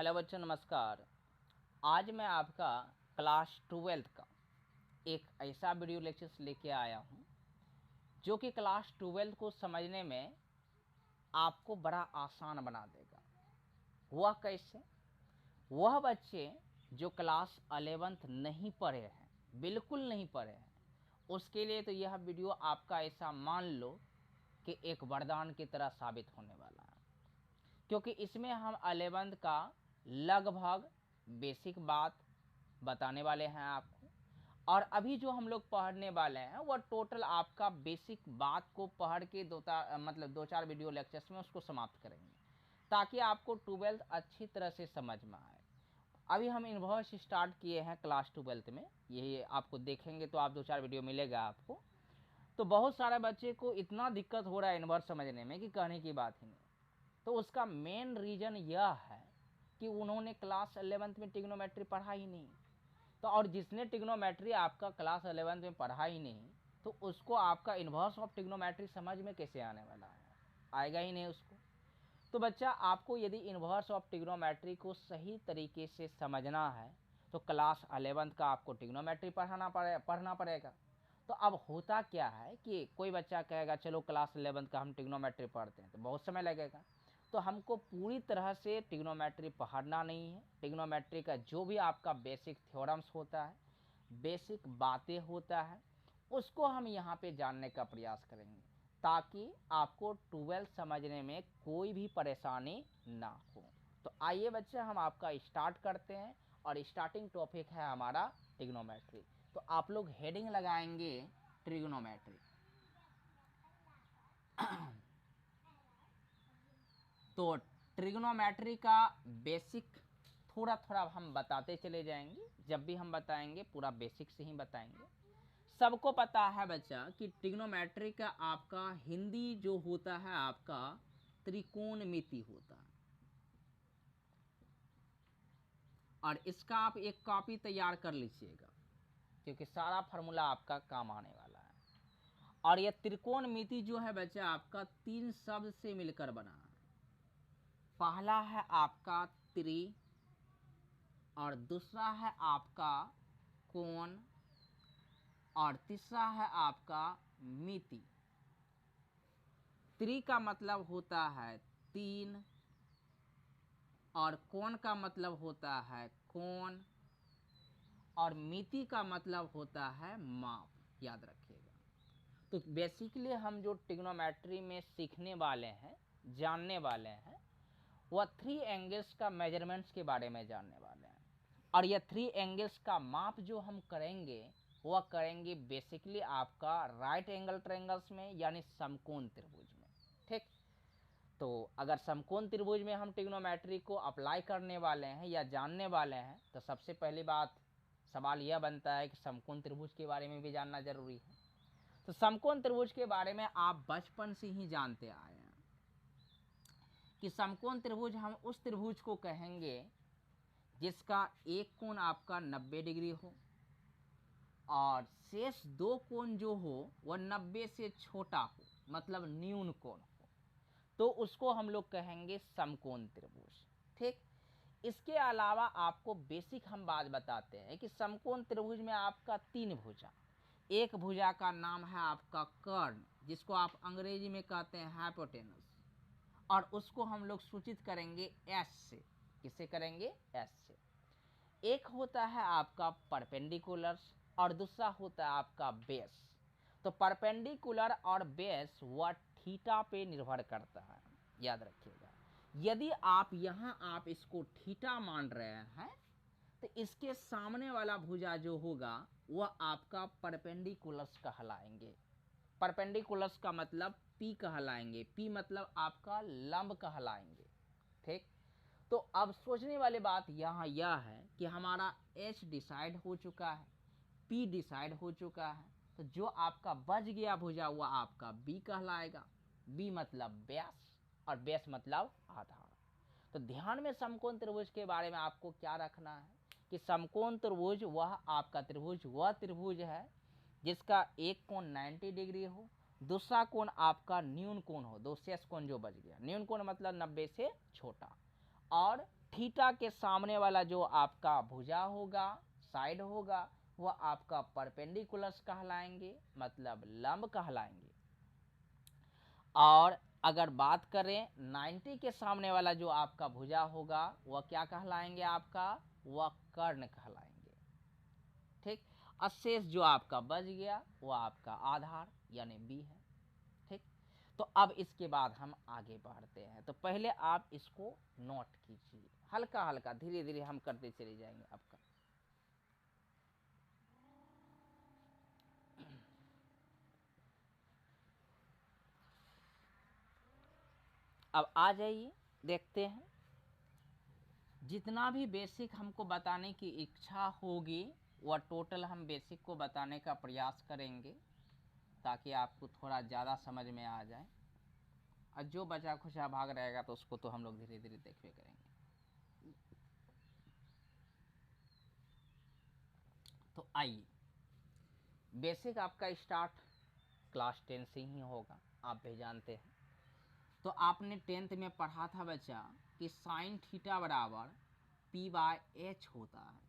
Hello बच्चों, नमस्कार। आज मैं आपका क्लास 12th का एक ऐसा वीडियो लेक्चर्स लेके आया हूँ जो कि क्लास 12th को समझने में आपको बड़ा आसान बना देगा। वह कैसे? वह बच्चे जो क्लास 11th नहीं पढ़े हैं, बिल्कुल नहीं पढ़े हैं, उसके लिए तो यह वीडियो आपका ऐसा मान लो कि एक वरदान की तरह साबित होने वाला है, क्योंकि इसमें हम 11th का लगभग बेसिक बात बताने वाले हैं आपको। और अभी जो हम लोग पढ़ने वाले हैं वह टोटल आपका बेसिक बात को पढ़ के दो चार वीडियो लेक्चर्स में उसको समाप्त करेंगे, ताकि आपको 12th अच्छी तरह से समझ में आए। अभी हम इन्वर्स स्टार्ट किए हैं क्लास 12th में, ये आपको देखेंगे तो आप दो चार वीडियो मिलेगा आपको। तो बहुत सारे बच्चे को इतना दिक्कत हो रहा है इन्वर्स समझने में कि कहने की बात ही नहीं। तो उसका मेन रीज़न यह है कि उन्होंने क्लास 11th में ट्रिग्नोमेट्री पढ़ा ही नहीं। तो और जिसने ट्रिग्नोमेट्री आपका क्लास 11th में पढ़ा ही नहीं, तो उसको आपका इन्वर्स ऑफ ट्रिग्नोमेट्री समझ में कैसे आने वाला है? आएगा ही नहीं उसको। तो बच्चा, आपको यदि इन्वर्स ऑफ ट्रिग्नोमेट्री को सही तरीके से समझना है तो क्लास 11th का आपको ट्रिग्नोमेट्री पढ़ना पड़ेगा। तो अब होता क्या है कि कोई बच्चा कहेगा चलो क्लास 11th का हम ट्रिग्नोमेट्री पढ़ते हैं, तो बहुत समय लगेगा। तो हमको पूरी तरह से ट्रिग्नोमेट्री पढ़ना नहीं है। ट्रिग्नोमेट्री का जो भी आपका बेसिक थ्योरम्स होता है, बेसिक बातें होता है, उसको हम यहाँ पे जानने का प्रयास करेंगे, ताकि आपको 12th समझने में कोई भी परेशानी ना हो। तो आइए बच्चे, हम आपका स्टार्ट करते हैं और स्टार्टिंग टॉपिक है हमारा ट्रिग्नोमेट्री। तो आप लोग हेडिंग लगाएंगे ट्रिग्नोमेट्री। तो ट्रिग्नोमेट्री का बेसिक थोड़ा थोड़ा हम बताते चले जाएंगे। जब भी हम बताएंगे पूरा बेसिक से ही बताएंगे। सबको पता है बच्चा कि ट्रिग्नोमेट्री का आपका हिंदी जो होता है आपका त्रिकोणमिति होता है, और इसका आप एक कॉपी तैयार कर लीजिएगा, क्योंकि सारा फार्मूला आपका काम आने वाला है। और यह त्रिकोणमिति जो है बच्चा आपका तीन शब्द से मिलकर बना है। पहला है आपका त्रि, और दूसरा है आपका कोण, और तीसरा है आपका मिति। त्रि का मतलब होता है तीन, और कोण का मतलब होता है कोण, और मिति का मतलब होता है माप। याद रखिएगा। तो बेसिकली हम जो ट्रिग्नोमेट्री में सीखने वाले हैं, जानने वाले हैं, वह 3 एंगल्स का मेजरमेंट्स के बारे में जानने वाले हैं। और यह 3 एंगल्स का माप जो हम करेंगे वह करेंगे बेसिकली आपका राइट एंगल ट्रायंगल्स में, यानी समकोण त्रिभुज में। ठीक। तो अगर समकोण त्रिभुज में हम ट्रिग्नोमेट्री को अप्लाई करने वाले हैं या जानने वाले हैं, तो सबसे पहली बात सवाल यह बनता है कि समकोण त्रिभुज के बारे में भी जानना जरूरी है। तो समकोण त्रिभुज के बारे में आप बचपन से ही जानते आए हैं कि समकोण त्रिभुज हम उस त्रिभुज को कहेंगे जिसका एक कोण आपका 90 डिग्री हो और शेष दो कोण जो हो वह 90 से छोटा हो, मतलब न्यून कोण हो, तो उसको हम लोग कहेंगे समकोण त्रिभुज। ठीक। इसके अलावा आपको बेसिक हम बात बताते हैं कि समकोण त्रिभुज में आपका 3 भुजा। एक भुजा का नाम है आपका कर्ण, जिसको आप अंग्रेजी में कहते हैं हाइपोटेनस, और उसको हम लोग सूचित करेंगे एस से। किससे करेंगे? एस से। एक होता है आपका परपेंडिकुलर और दूसरा होता है आपका बेस। तो परपेंडिकुलर और बेस वह थीटा पे निर्भर करता है, याद रखिएगा। यदि आप यहाँ आप इसको थीटा मान रहे हैं, तो इसके सामने वाला भुजा जो होगा वह आपका परपेंडिकुलर्स कहलाएंगे। परपेंडिकुलर्स का मतलब पी कहलाएंगे, पी मतलब आपका लंब कहलाएंगे। ठीक। तो अब सोचने वाली बात यहाँ यह है कि हमारा एच डिसाइड हो चुका है, पी डिसाइड हो चुका है, तो जो आपका बच गया भुजा वह आपका बी कहलाएगा। बी मतलब व्यास और व्यास मतलब आधार। तो ध्यान में समकोण त्रिभुज के बारे में आपको क्या रखना है कि समकोण त्रिभुज वह आपका त्रिभुज वह त्रिभुज है जिसका एक कोण 90 डिग्री हो, दूसरा कोण आपका न्यून कोण हो, दो शेष कोण जो बच गया, न्यून कोण मतलब 90 से छोटा, और थीटा के सामने वाला जो आपका भुजा होगा, साइड होगा, वह आपका परपेंडिकुलर कहलाएंगे, मतलब लंब कहलाएंगे। और अगर बात करें 90 के सामने वाला जो आपका भुजा होगा वह क्या कहलाएंगे, आपका वह कर्ण कहलाएंगे। ठीक, और शेष जो आपका बच गया वह आपका आधार यानी बी है। ठीक, तो अब इसके बाद हम आगे बढ़ते हैं। तो पहले आप इसको नोट कीजिए, हल्का हल्का धीरे धीरे हम करते चले जाएंगे आपका। अब आ जाइए, देखते हैं। जितना भी बेसिक हमको बताने की इच्छा होगी वह टोटल हम बेसिक को बताने का प्रयास करेंगे, ताकि आपको थोड़ा ज़्यादा समझ में आ जाए। और जो बचा खुचा भाग रहेगा तो उसको तो हम लोग धीरे धीरे देखते करेंगे। तो आइए, बेसिक आपका स्टार्ट क्लास 10 से ही होगा, आप भी जानते हैं। तो आपने 10th में पढ़ा था बच्चा कि साइन थीटा बराबर पी बाय एच होता है,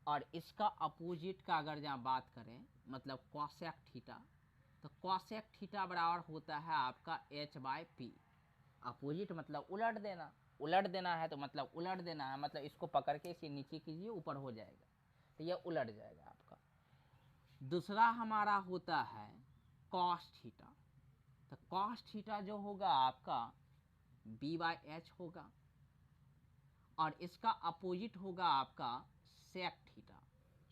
और इसका अपोजिट का अगर जहाँ बात करें मतलब कॉसेक थीटा, तो कॉसेक थीटा बराबर होता है आपका एच बाय पी। अपोजिट मतलब उलट देना, उलट देना है तो मतलब उलट देना है, मतलब इसको पकड़ के इसे नीचे कीजिए, ऊपर हो जाएगा, तो यह उलट जाएगा आपका। दूसरा हमारा होता है कॉस थीटा। तो कॉस थीटा जो होगा आपका बी बाय एच होगा, और इसका अपोजिट होगा आपका सेक थीटा,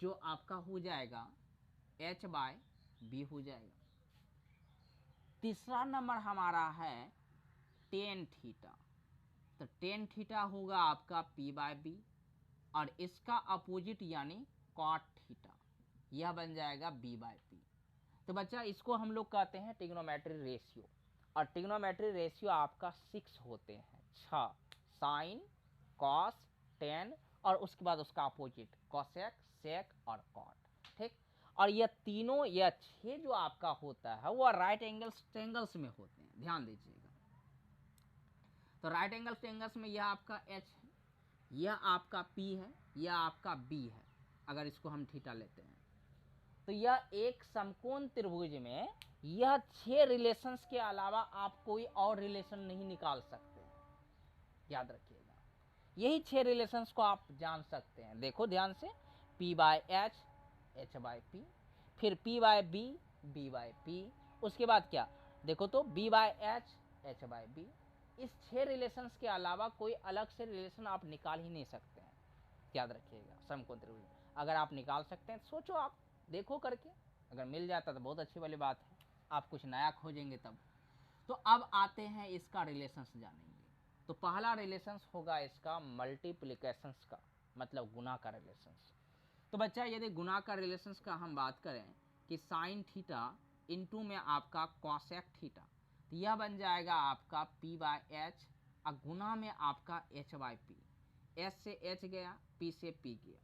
जो आपका हो जाएगा एच बाय बी हो जाएगा। तीसरा नंबर हमारा है टेन थीटा। तो टेन थीटा होगा आपका पी बाय बी, और इसका अपोजिट यानी कॉट थीटा, यह बन जाएगा बी बाय पी। तो बच्चा इसको हम लोग कहते हैं ट्रिग्नोमेट्री रेशियो, और ट्रिग्नोमेट्री रेशियो आपका 6 होते हैं, 6, साइन, कॉस, टेन, और उसके बाद उसका अपोजिट कॉसेक, सेक और कॉट। ठीक, और यह तीनों, यह 6 जो आपका होता है वह राइट एंगल्स ट्रायंगल्स में होते हैं, ध्यान दीजिएगा। तो राइट एंगल ट्रायंगल्स में यह आपका एच है, यह आपका पी है, यह आपका बी है, अगर इसको हम थीटा लेते हैं। तो यह एक समकोण त्रिभुज में यह 6 रिलेशंस के अलावा आप कोई और रिलेशन नहीं निकाल सकते, याद रखिएगा। यही 6 रिलेशंस को आप जान सकते हैं। देखो ध्यान से, P by H, H by P, फिर P by B, B by P, उसके बाद क्या देखो तो B by H, H by B. इस 6 रिलेशंस के अलावा कोई अलग से रिलेशन आप निकाल ही नहीं सकते हैं, याद रखिएगा। समकोण त्रिभुज अगर आप निकाल सकते हैं, सोचो आप, देखो करके, अगर मिल जाता तो बहुत अच्छी वाली बात है, आप कुछ नया खोजेंगे तब। तो अब आते हैं इसका रिलेशंस जानेंगे। तो पहला रिलेशंस होगा इसका मल्टीप्लिकेशंस का, मतलब गुना का रिलेशंस। तो बच्चा यदि गुना का रिलेशंस का हम बात करें कि साइन थीटा इंटू में आपका कॉसेक थीटा, तो यह बन जाएगा आपका पी बाय एच, और गुना में आपका एच बाय पी। एच से एच गया, पी से पी गया,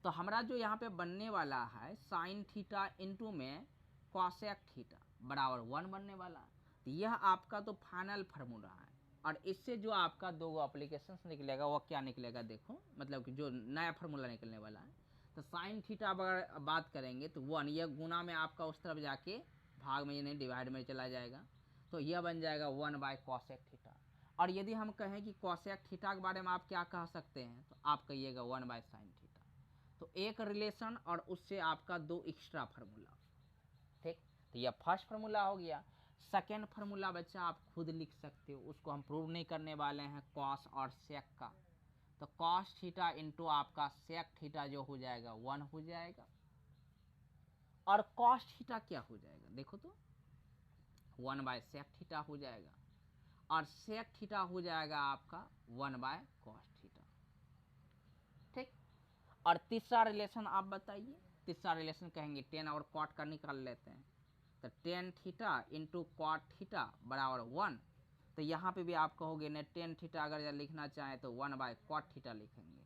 तो हमारा जो यहाँ पे बनने वाला है साइन थीटा इंटू में कॉसेक थीटा बराबर 1 बनने वाला है। तो यह आपका तो फाइनल फार्मूला है, और इससे जो आपका दो एप्लीकेशंस निकलेगा वो क्या निकलेगा, देखो मतलब कि जो नया फार्मूला निकलने वाला है। तो साइन थीटा अगर बात करेंगे तो 1, यह गुना में आपका उस तरफ जाके भाग में यानी डिवाइड में चला जाएगा, तो यह बन जाएगा 1 बाय कॉसेक थीटा। और यदि हम कहें कि कॉसेक थीटा के बारे में आप क्या कह सकते हैं, तो आप कहिएगा 1 बाय साइन थीटा। तो एक रिलेशन और उससे आपका 2 एक्स्ट्रा फार्मूला। ठीक, तो यह फर्स्ट फार्मूला हो गया। सेकेंड फार्मूला बच्चा आप खुद लिख सकते हो, उसको हम प्रूव नहीं करने वाले हैं, कॉस और सेक का। तो कॉस थीटा इंटू आपका सेक थीटा जो हो जाएगा 1 हो जाएगा, और कॉस थीटा क्या हो जाएगा देखो तो 1 बाय सेक थीटा हो जाएगा, और सेक थीटा हो जाएगा आपका 1 बाय कॉस थीटा। ठीक, और तीसरा रिलेशन आप बताइए। तीसरा रिलेशन कहेंगे टेन और कॉट का निकाल लेते हैं। तो tan theta into cot theta बराबर 1। तो यहाँ पे भी आप कहोगे ना टेन थीटा अगर लिखना चाहें तो 1 बाय कॉट थीटा लिखेंगे,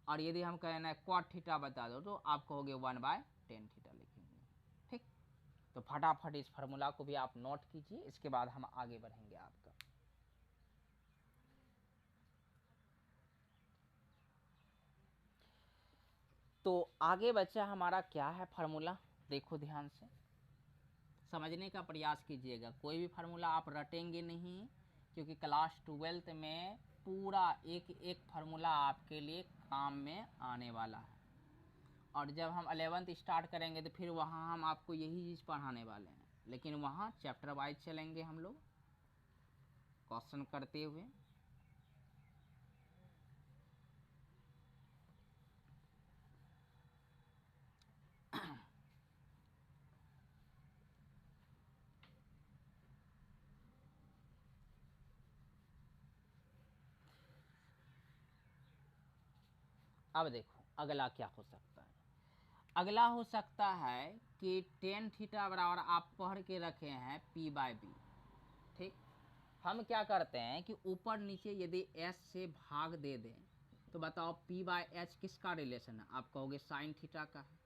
और यदि हम कहें ना कॉट थीटा बता दो तो आप कहोगे 1 बाय टेन थीटा लिखेंगे। ठीक, तो फटाफट इस फार्मूला को भी आप नोट कीजिए, इसके बाद हम आगे बढ़ेंगे आपका। तो आगे बच्चा हमारा क्या है फार्मूला, देखो ध्यान से समझने का प्रयास कीजिएगा। कोई भी फार्मूला आप रटेंगे नहीं, क्योंकि क्लास 12th में पूरा एक एक फार्मूला आपके लिए काम में आने वाला है। और जब हम 11th स्टार्ट करेंगे तो फिर वहाँ हम आपको यही चीज़ पढ़ाने वाले हैं, लेकिन वहाँ चैप्टर वाइज चलेंगे हम लोग क्वेश्चन करते हुए। अब देखो अगला क्या हो सकता है। अगला हो सकता है कि टेन थीटा बराबर आप पढ़ के रखे हैं p/b। ठीक, हम क्या करते हैं कि ऊपर नीचे यदि s से भाग दे दें तो बताओ p/h किसका रिलेशन है, आप कहोगे साइन थीटा का है,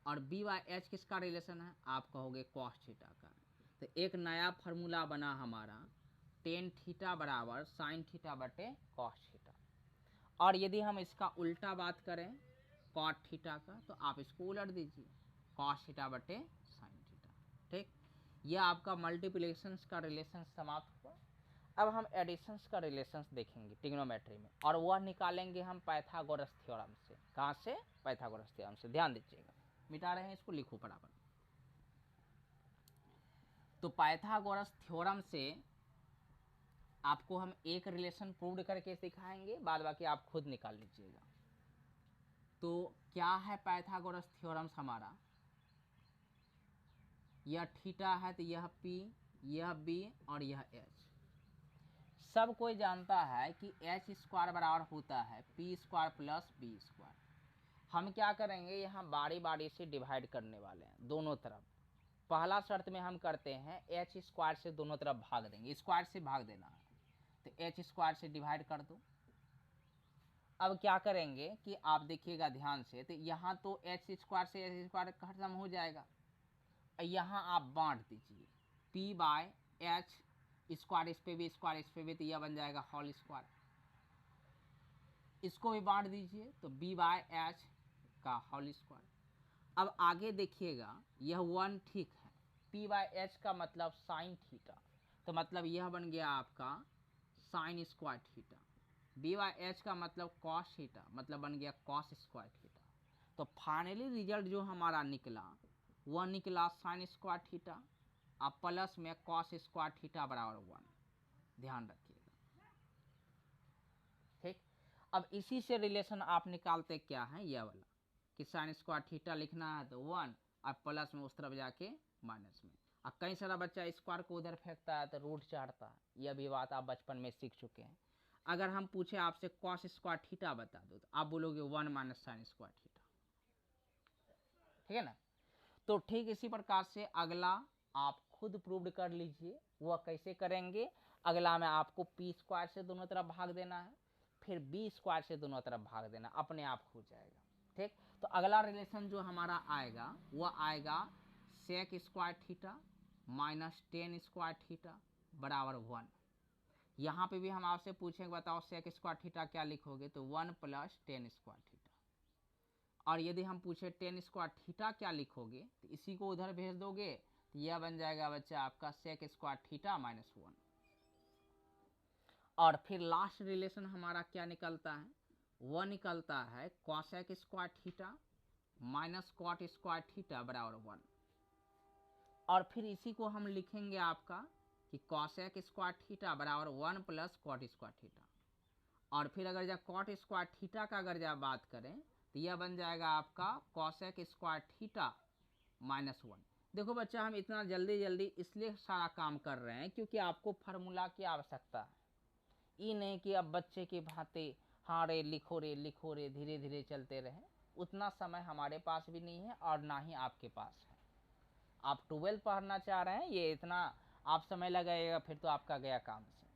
और b/h किसका रिलेशन है, आप कहोगे कॉस थीटा का है। तो एक नया फार्मूला बना हमारा टेन थीटा बराबर साइन थीटा बटे कॉस थीटा। और यदि हम इसका उल्टा बात करें कॉट थीटा का, तो आप इसको उलट दीजिए कॉस थीटा बटे साइन थीटा। ठीक, यह आपका मल्टीप्लिकेशंस का रिलेशन समाप्त हुआ। अब हम एडिशंस का रिलेशंस देखेंगे ट्रिग्नोमेट्री में, और वह निकालेंगे हम पाइथागोरस थ्योरम से। कहाँ से, पाइथागोरस थ्योरम से। ध्यान दीजिएगा, मिटा रहे हैं इसको, लिखो बराबर। तो पाइथागोरस थ्योरम से आपको हम एक रिलेशन प्रूव करके सिखाएंगे, बाद बाकी आप खुद निकाल लीजिएगा। तो क्या है पाइथागोरस थ्योरम्स हमारा, यह थीटा है तो यह p, यह b और यह h। सब कोई जानता है कि h स्क्वायर बराबर होता है p square plus b square. हम क्या करेंगे, यहाँ बारी बारी से डिवाइड करने वाले हैं दोनों तरफ। पहला शर्त में हम करते हैं h स्क्वायर से दोनों तरफ भाग देंगे, स्क्वायर से भाग देना है, तो h स्क्वायर से डिवाइड कर दो। अब क्या करेंगे कि आप देखिएगा ध्यान से, तो यहाँ तो h स्क्वायर से h स्क्वायर खत्म हो जाएगा, यहाँ आप बांट दीजिए p/h स्क्वायर, इस पे भी स्क्वायर, इस पे भी, तो यह बन जाएगा होल स्क्वायर। इसको भी बांट दीजिए तो b/h का होल स्क्वायर। अब आगे देखिएगा यह 1 ठीक है, p/h का मतलब साइन थीटा, तो मतलब यह बन गया आपका साइन स्क्वायर थीटा। b/h का मतलब कॉस थीटा, मतलब बन गया कॉस स्क्वायर थीटा। तो फाइनली रिजल्ट जो हमारा निकला वह निकला साइन स्क्वायर थीटा अब प्लस में कॉस स्क्वायर थीटा बराबर 1। ध्यान रखिएगा। ठीक, अब इसी से रिलेशन आप निकालते क्या है, यह वाला कि साइन स्क्वायर थीटा लिखना है तो 1 और प्लस में उस तरफ जाके माइनस में। अब कई सारा बच्चा स्क्वायर को उधर फेंकता है तो रूट चढ़ता है, यह भी बात आप बचपन में सीख चुके हैं। अगर हम पूछे आपसे कॉस स्क्वायर थीटा बता दो तो आप बोलोगे 1 माइनस साइन स्क्वायर थीटा। ठीक है ना। तो ठीक इसी प्रकार से अगला आप खुद प्रूव कर लीजिए। वह कैसे करेंगे, अगला में आपको p स्क्वायर से दोनों तरफ भाग देना है, फिर b स्क्वायर से दोनों तरफ भाग देना, अपने आप हो जाएगा। ठीक, तो अगला रिलेशन जो हमारा आएगा वह आएगा sec square theta minus tan square theta बराबर 1। यहाँ पे भी हम आपसे पूछेंगे बताओ सेक स्क्वायर थीटा क्या लिखोगे, तो 1 प्लस टेन स्क्वायर थीटा। और यदि हम पूछे टेन स्क्वायर थीटा क्या लिखोगे, तो इसी को उधर भेज दोगे तो यह बन जाएगा बच्चा आपका सेक स्क्वायर थीटा माइनस 1। और फिर लास्ट रिलेशन हमारा क्या निकलता है, वह निकलता है cosec square theta minus cot square theta बराबर 1। और फिर इसी को हम लिखेंगे आपका कि कॉसेक स्क्वायर थीटा बराबर 1 प्लस कॉट स्क्वायर थीटा। और फिर अगर जब कॉट स्क्वायर थीटा का अगर जब बात करें तो यह बन जाएगा आपका कॉसेक स्क्वायर थीटा माइनस 1। देखो बच्चा हम इतना जल्दी जल्दी इसलिए सारा काम कर रहे हैं क्योंकि आपको फार्मूला की आवश्यकता है। ये नहीं कि अब बच्चे की भांति हाँ रे लिखो रे धीरे धीरे चलते रहे, उतना समय हमारे पास भी नहीं है और ना ही आपके पास है। आप 12 पढ़ना चाह रहे हैं, ये इतना आप समय लगाएगा फिर तो आपका गया काम से।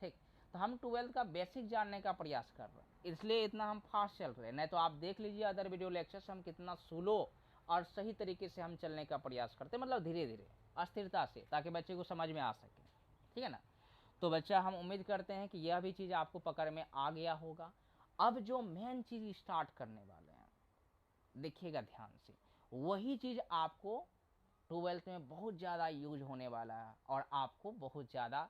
ठीक, तो हम 12 का बेसिक जानने का प्रयास कर रहे हैं, इसलिए इतना हम फास्ट चल रहे हैं। नहीं तो आप देख लीजिए अदर वीडियो लेक्चर्स हम कितना स्लो और सही तरीके से हम चलने का प्रयास करते हैं, मतलब धीरे धीरे अस्थिरता से, ताकि बच्चे को समझ में आ सके। ठीक है ना। तो बच्चा हम उम्मीद करते हैं कि यह भी चीज़ आपको पकड़ में आ गया होगा। अब जो मेन चीज़ स्टार्ट करने वाले हैं देखिएगा ध्यान से, वही चीज़ आपको 12th में बहुत ज़्यादा यूज होने वाला है और आपको बहुत ज़्यादा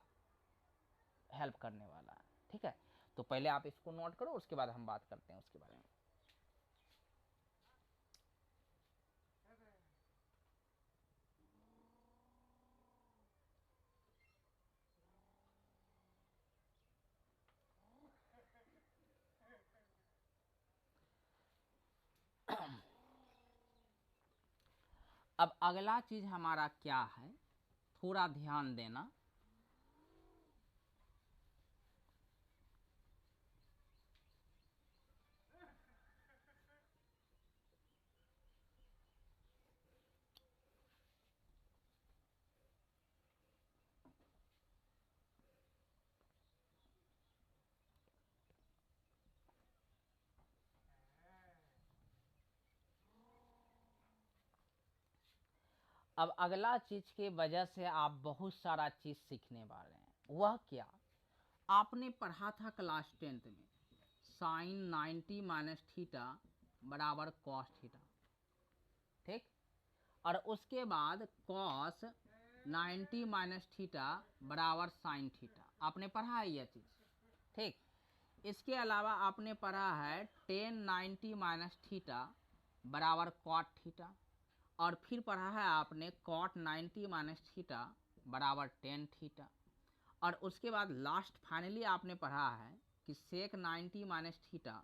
हेल्प करने वाला है। ठीक है, तो पहले आप इसको नोट करो, उसके बाद हम बात करते हैं उसके बारे में। अब अगला चीज हमारा क्या है, थोड़ा ध्यान देना। अब अगला चीज के वजह से आप बहुत सारा चीज सीखने वाले हैं। वह क्या, आपने पढ़ा था क्लास 10th में साइन 90 माइनस थीटा बराबर कॉस थीटा, ठीक। और उसके बाद कॉस 90 माइनस थीटा बराबर साइन थीटा, आपने पढ़ा है यह चीज, ठीक। इसके अलावा आपने पढ़ा है टेन 90 माइनस थीटा बराबर कॉट थीटा, और फिर पढ़ा है आपने कॉट 90 माइनस थीटा बराबर टेन थीटा, और उसके बाद लास्ट फाइनली आपने पढ़ा है कि सेक 90 माइनस थीटा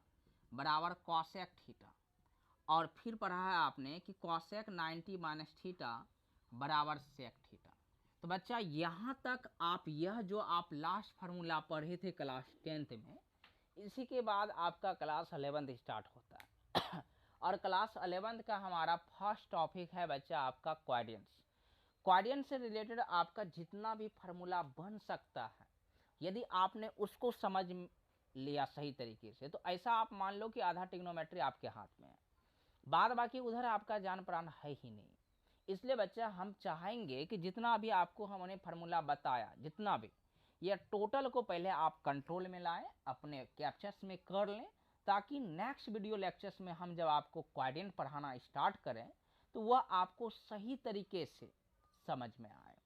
बराबर कॉसेक थीटा, और फिर पढ़ा है आपने कि कॉसेक 90 माइनस थीटा बराबर सेक थीटा। तो बच्चा यहाँ तक आप यह जो आप लास्ट फार्मूला पढ़े थे क्लास 10th में, इसी के बाद आपका क्लास 11th स्टार्ट होता है और क्लास 11th का हमारा फर्स्ट टॉपिक है बच्चा आपका क्वाड्रेंट्स। क्वाड्रेंट से रिलेटेड आपका जितना भी फार्मूला बन सकता है, यदि आपने उसको समझ लिया सही तरीके से, तो ऐसा आप मान लो कि आधा ट्रिग्नोमेट्री आपके हाथ में है, बाद बाकी उधर आपका जान प्राण है ही नहीं। इसलिए बच्चा हम चाहेंगे कि जितना भी आपको हमने फार्मूला बताया, जितना भी, ये टोटल को पहले आप कंट्रोल में लाएं, अपने कैप्चर्स में कर लें, ताकि नेक्स्ट वीडियो लेक्चर्स में हम जब आपको क्वाड्रेंट पढ़ाना स्टार्ट करें तो वह आपको सही तरीके से समझ में आए।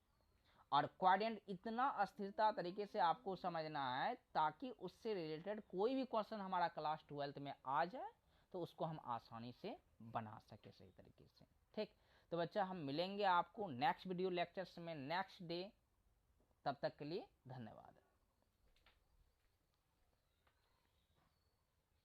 और क्वाड्रेंट इतना अस्थिरता तरीके से आपको समझना है ताकि उससे रिलेटेड कोई भी क्वेश्चन हमारा क्लास 12th में आ जाए तो उसको हम आसानी से बना सके सही तरीके से, ठीक। तो बच्चा हम मिलेंगे आपको नेक्स्ट वीडियो लेक्चर्स में नेक्स्ट डे, तब तक के लिए धन्यवाद।